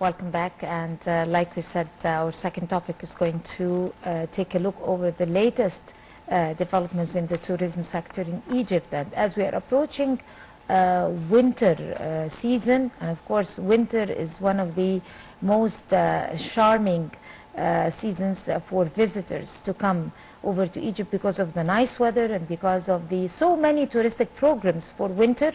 welcome back. And like we said, our second topic is going to take a look over the latest developments in the tourism sector in Egypt. And as we are approaching winter season, and of course winter is one of the most charming seasons for visitors to come over to Egypt because of the nice weather and because of the so many touristic programs for winter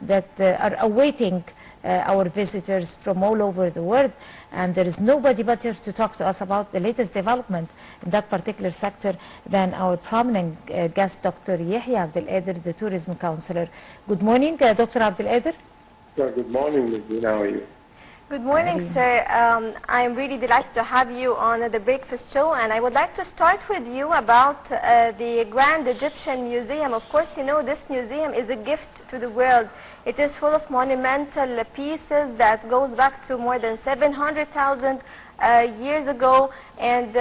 that are awaiting our visitors from all over the world. And there is nobody better to talk to us about the latest development in that particular sector than our prominent guest, Dr. Yehya Abdul, the tourism counselor. Good morning, Dr. Abdul. Good morning, Ms. Dina. How are you? Good morning, sir. I'm really delighted to have you on the Breakfast Show, and I would like to start with you about the Grand Egyptian Museum. Of course, you know this museum is a gift to the world. It is full of monumental pieces that goes back to more than 700,000 years ago, and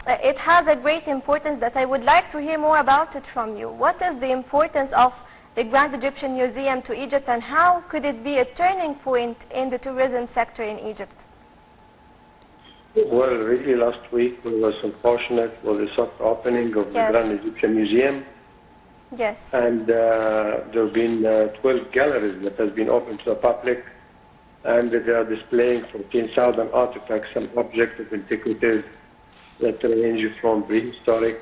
it has a great importance that I would like to hear more about it from you. What is the importance of the Grand Egyptian Museum to Egypt, and how could it be a turning point in the tourism sector in Egypt? Well, really last week we were unfortunate for the soft opening of the Grand Egyptian Museum. Yes. And there have been 12 galleries that has been opened to the public, and they are displaying 14,000 artifacts and objects of antiquities that range from prehistoric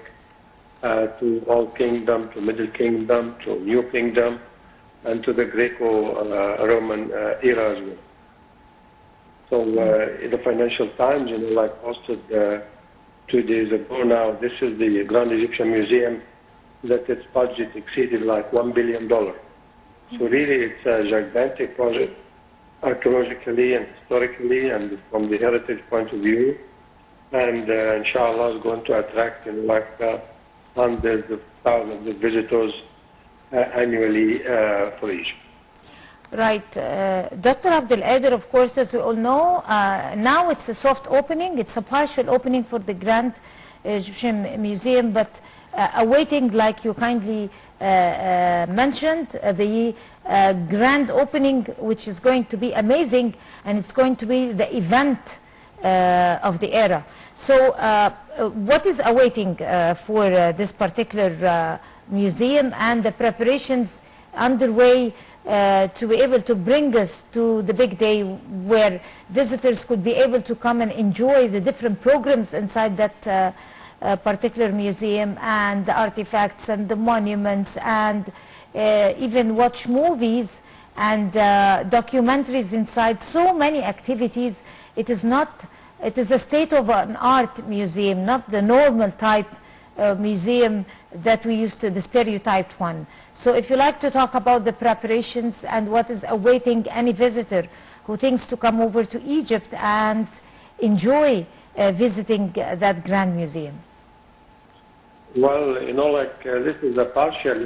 to Old Kingdom, to Middle Kingdom, to New Kingdom, and to the Greco-Roman era as well. So in the Financial Times, like posted 2 days ago now, this is the Grand Egyptian Museum that its budget exceeded like $1 billion. So really it's a gigantic project, archaeologically and historically and from the heritage point of view. And inshallah is going to attract hundreds of thousands of visitors annually for Egypt. Right. Dr. Abdul, of course, as we all know, now it's a soft opening. It's a partial opening for the Grand Egyptian Museum, but awaiting, like you kindly mentioned, the grand opening, which is going to be amazing, and it's going to be the event of the era. So what is awaiting for this particular museum, and the preparations underway to be able to bring us to the big day where visitors could be able to come and enjoy the different programs inside that particular museum, and the artifacts and the monuments, and even watch movies and documentaries inside. So many activities. It is a state-of-an-art museum, not the normal type museum that we used to, the stereotyped one. So if you like to talk about the preparations and what is awaiting any visitor who thinks to come over to Egypt and enjoy visiting that grand museum. Well, this is a partial,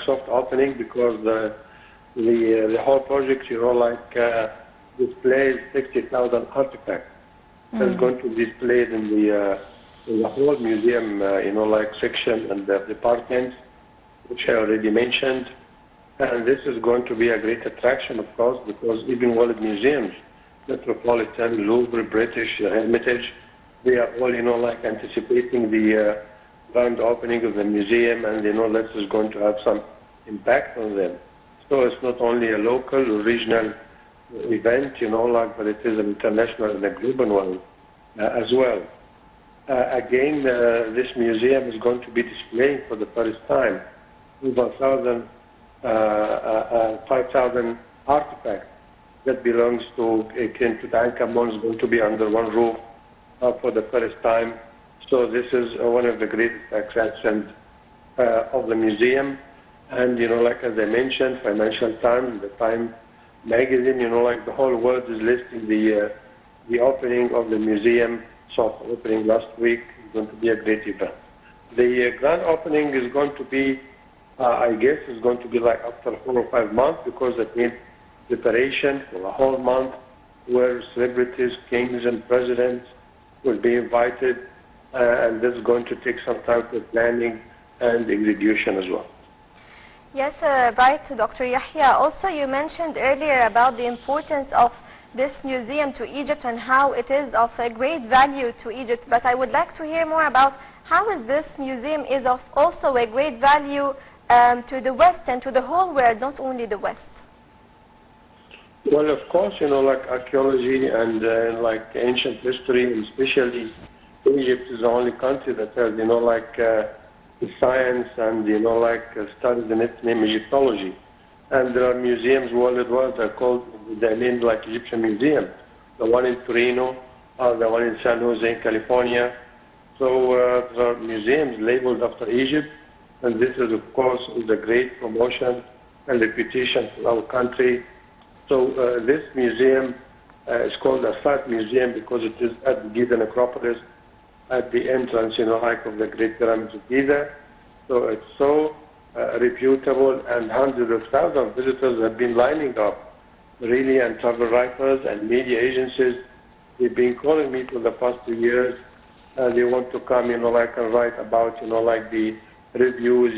soft opening, because the whole project, displays 60,000 artifacts. That's going to be displayed in the whole museum, section and the departments, which I already mentioned. And this is going to be a great attraction, of course, because even world museums, Metropolitan, Louvre, British, Hermitage, they are all, anticipating the grand opening of the museum, and this is going to have some impact on them. So it's not only a local or regional event, but it is an international and a global one as well. Again, this museum is going to be displaying for the first time over 5,000 artifacts that belongs to King Tutankhamun, is going to be under one roof for the first time. So this is one of the greatest attractions of the museum. And, as I mentioned, Financial Times, the Time magazine, the whole world is listing the opening of the museum, soft opening last week. It's going to be a great event. The grand opening is going to be, I guess, is going to be like after 4 or 5 months, because it needs preparation for a whole month, where celebrities, kings and presidents will be invited, and this is going to take some time for planning and execution as well. Yes, right, Dr. Yehya. Also, you mentioned earlier about the importance of this museum to Egypt and how it is of a great value to Egypt. But I would like to hear more about how is this museum is of also a great value to the West and to the whole world, not only the West. Well, of course, like archaeology and like ancient history, and especially Egypt is the only country that has, like science and, like studies in its name Egyptology. And there are museums worldwide that are called, they're named like Egyptian Museum. The one in Torino, the one in San Jose in California. So there are museums labeled after Egypt, and this is, of course, a great promotion and reputation for our country. So this museum is called a Site Museum because it is at the Giza necropolis, at the entrance, like of the Great Pyramids of Giza. So it's so reputable, and hundreds of thousands of visitors have been lining up, really, and travel writers and media agencies. They've been calling me for the past 2 years. They want to come, like and write about, like the reviews,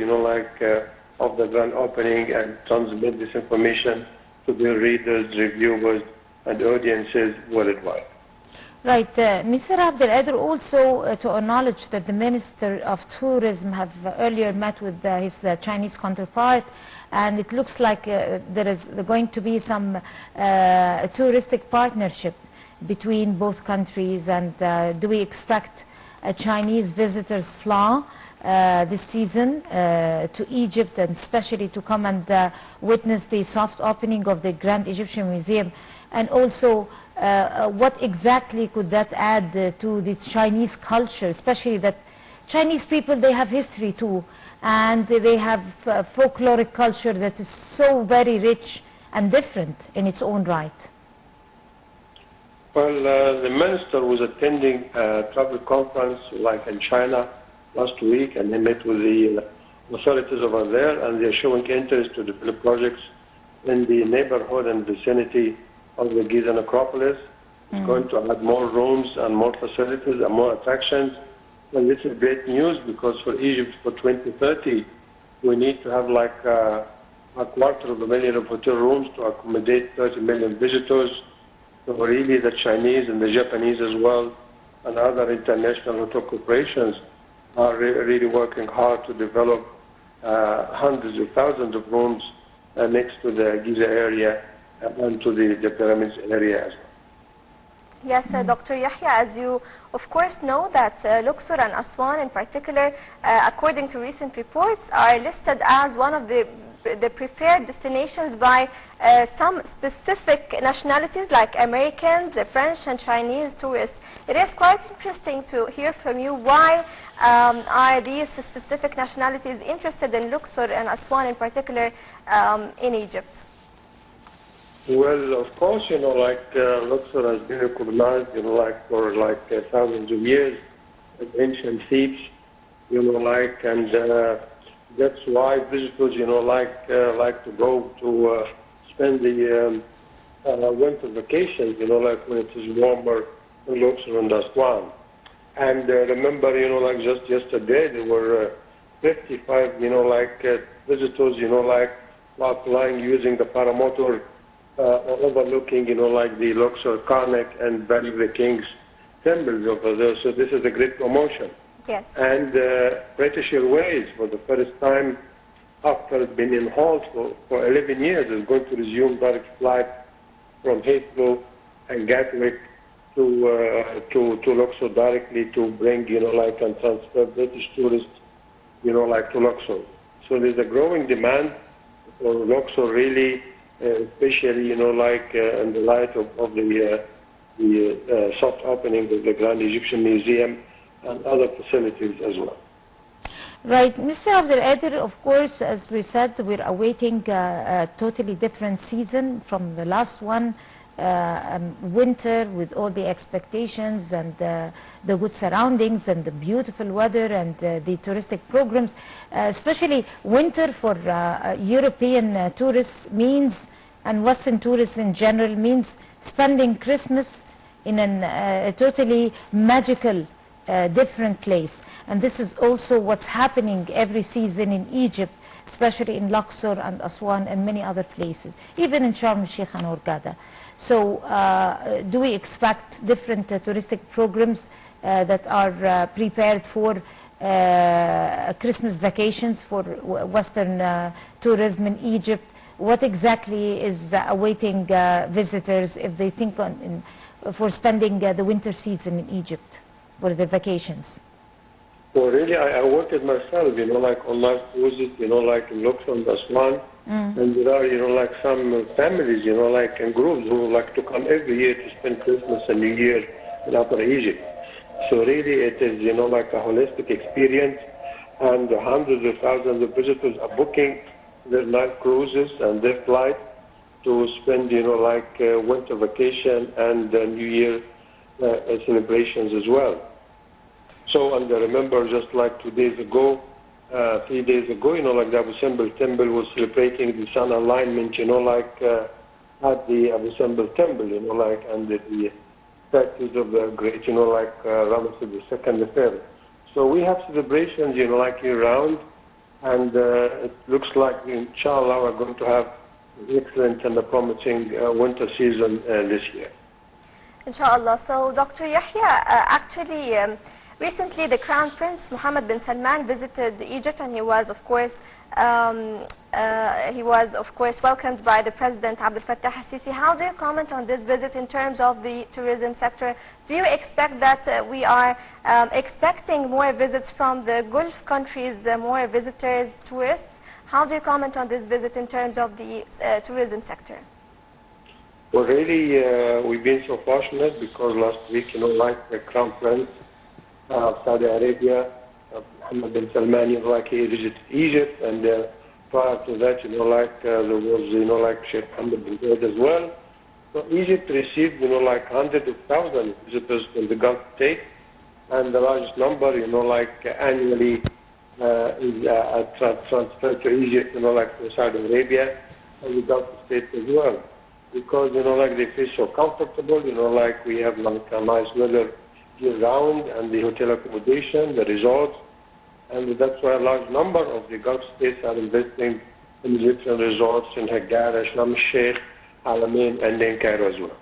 of the grand opening, and transmit this information to the readers, reviewers, and audiences worldwide. Right. Mr. Abdul, also to acknowledge that the Minister of Tourism have earlier met with his Chinese counterpart, and it looks like there is going to be some touristic partnership between both countries. And do we expect Chinese visitors flow this season to Egypt, and especially to come and witness the soft opening of the Grand Egyptian Museum? And also, what exactly could that add to the Chinese culture, especially that Chinese people, they have history too, and they have folkloric culture that is so very rich and different in its own right? Well, the minister was attending a travel conference like in China last week, and he met with the authorities over there, and they're showing interest to develop projects in the neighborhood and vicinity of the Giza necropolis. It's going to add more rooms and more facilities and more attractions. And this is great news, because for Egypt for 2030, we need to have like a 250,000 of hotel rooms to accommodate 30 million visitors. So really the Chinese and the Japanese as well, and other international hotel corporations are really working hard to develop hundreds of thousands of rooms next to the Giza area and to the pyramids area as well. Yes, Dr. Yehya, as you of course know that Luxor and Aswan in particular, according to recent reports, are listed as one of the preferred destinations by some specific nationalities like Americans, the French and Chinese tourists. It is quite interesting to hear from you why are these specific nationalities interested in Luxor and Aswan in particular in Egypt? Well, of course, like Luxor has been recognized, like for like thousands of years as ancient Thebes, and that's why visitors, like to go to spend the winter vacations, like when it is warmer in Luxor and Aswan. And remember, like just yesterday, there were 55, visitors, while flying using the paramotor, overlooking, like the Luxor, Karnak, and Valley of the Kings temples over there. So this is a great promotion. Yes. And British Airways, for the first time after it's been in halt for 11 years, is going to resume direct flights from Heathrow and Gatwick to Luxor directly to bring, and transfer British tourists, to Luxor. So there's a growing demand for Luxor, really, especially, in the light of the soft opening of the Grand Egyptian Museum and other facilities as well. Right. Mr. Abdul, of course, as we said, we're awaiting a totally different season from the last one, winter, with all the expectations and the good surroundings and the beautiful weather and the touristic programs. Especially winter for European tourists means, and Western tourists in general, means spending Christmas in a totally magical different place. And this is also what's happening every season in Egypt, especially in Luxor and Aswan and many other places, even in Sharm el-Sheikh and Hurghada. So do we expect different touristic programs that are prepared for Christmas vacations for Western tourism in Egypt? What exactly is awaiting visitors if they think for spending the winter season in Egypt for their vacations? Well, really, I work it myself, like online cruises, like in Luxor and Aswan. And there are, like some families, like in groups who like to come every year to spend Christmas and New Year in Upper Egypt. So really it is, like a holistic experience, and hundreds of thousands of visitors are booking their night cruises and their flight to spend, like winter vacation and New Year celebrations as well. So, and I remember just like 2 days ago, 3 days ago, like the Abu Simbel temple was celebrating the sun alignment, like at the Abu Simbel temple, like under the statues of the great, like Ramesses II the Third. So we have celebrations, like year round, and it looks like, inshallah, we're going to have an excellent and a promising winter season this year. Inshallah. So, Dr. Yehya, actually, recently the Crown Prince Mohammed bin Salman visited Egypt, and he was, of course, welcomed by the President Abdul Fattah al-Sisi. How do you comment on this visit in terms of the tourism sector? Do you expect that we are expecting more visits from the Gulf countries, more visitors, tourists? How do you comment on this visit in terms of the tourism sector? Well, really, we've been so fortunate because last week, like the Crown Prince of Saudi Arabia, Mohammed bin Salman, like he visited Egypt, and prior to that, like there was, like Sheikh Mohammed bin Zayed as well. So Egypt received, like hundreds of thousands of visitors from the Gulf states, and the largest number, like annually is transferred to Egypt, like to Saudi Arabia and the Gulf states as well. Because, like they feel so comfortable, like we have like a nice weather year round, and the hotel accommodation, the resorts, and that's why a large number of the Gulf states are investing in Egyptian resorts in Hurghada, Sharm el-Sheikh, Alamein, and in Cairo as well.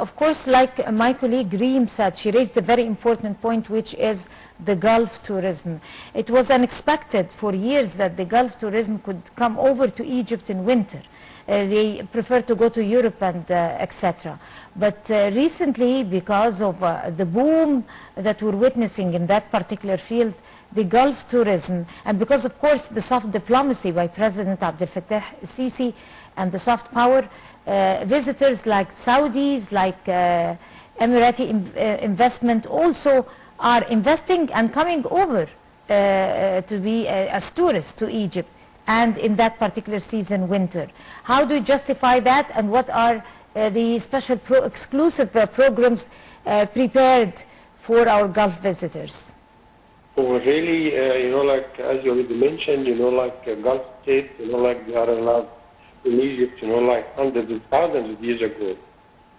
Of course, like my colleague Reem said, she raised a very important point, which is the Gulf tourism. It was unexpected for years that the Gulf tourism could come over to Egypt in winter. They prefer to go to Europe and etc. But recently, because of the boom that we're witnessing in that particular field, the Gulf tourism, and because of course the soft diplomacy by President Abdul Fattah al-Sisi and the soft power, visitors like Saudis, like Emirati investment also are investing and coming over to be as tourists to Egypt, and in that particular season, winter. How do you justify that, and what are the special exclusive programs prepared for our Gulf visitors? Well, really, like as you already mentioned, like Gulf states, like they are allowed in Egypt, like hundreds of thousands of years ago.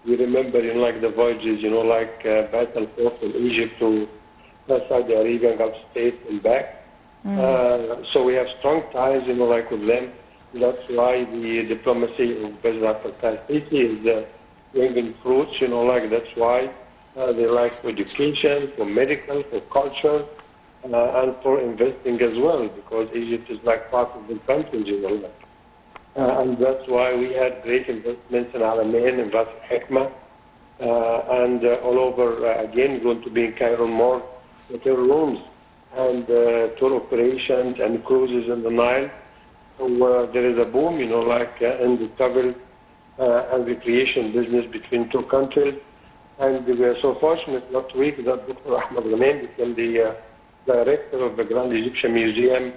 We remember, like the voyages, like back and forth from Egypt to Saudi Arabia, Gulf states and back. So we have strong ties, like with them. That's why the diplomacy of President al-Sisi is bringing fruits, like that's why they like for education, for medical, for culture, and for investing as well, because Egypt is like part of the country, and that's why we had great investments in Alamein and Ras al-Hikmah, and all over, again, going to be in Cairo more hotel rooms and tour operations and cruises in the Nile. So there is a boom, like in the travel and recreation business between two countries. And we are so fortunate last week that Dr. Ahmed Ghanaim became the director of the Grand Egyptian Museum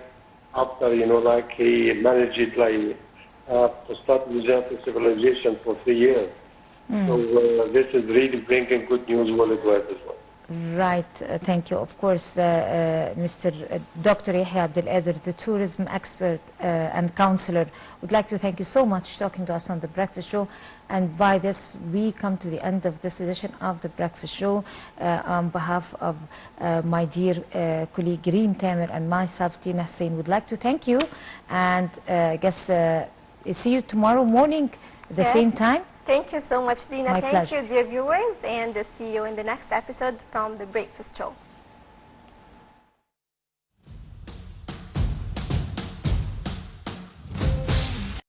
after, like he managed like to start Museum for Civilization for 3 years. So this is really bringing good news worldwide as well. Right, thank you. Of course, Mr. Dr. Yehya Abdul, the tourism expert and counselor, would like to thank you so much talking to us on The Breakfast Show. And by this, we come to the end of this edition of The Breakfast Show. On behalf of my dear colleague Reem Tamer and myself, Tina Hussein, would like to thank you. And I guess see you tomorrow morning at the same time. Thank you so much, Dina. My Thank pleasure. you, dear viewers, and see you in the next episode from The Breakfast Show.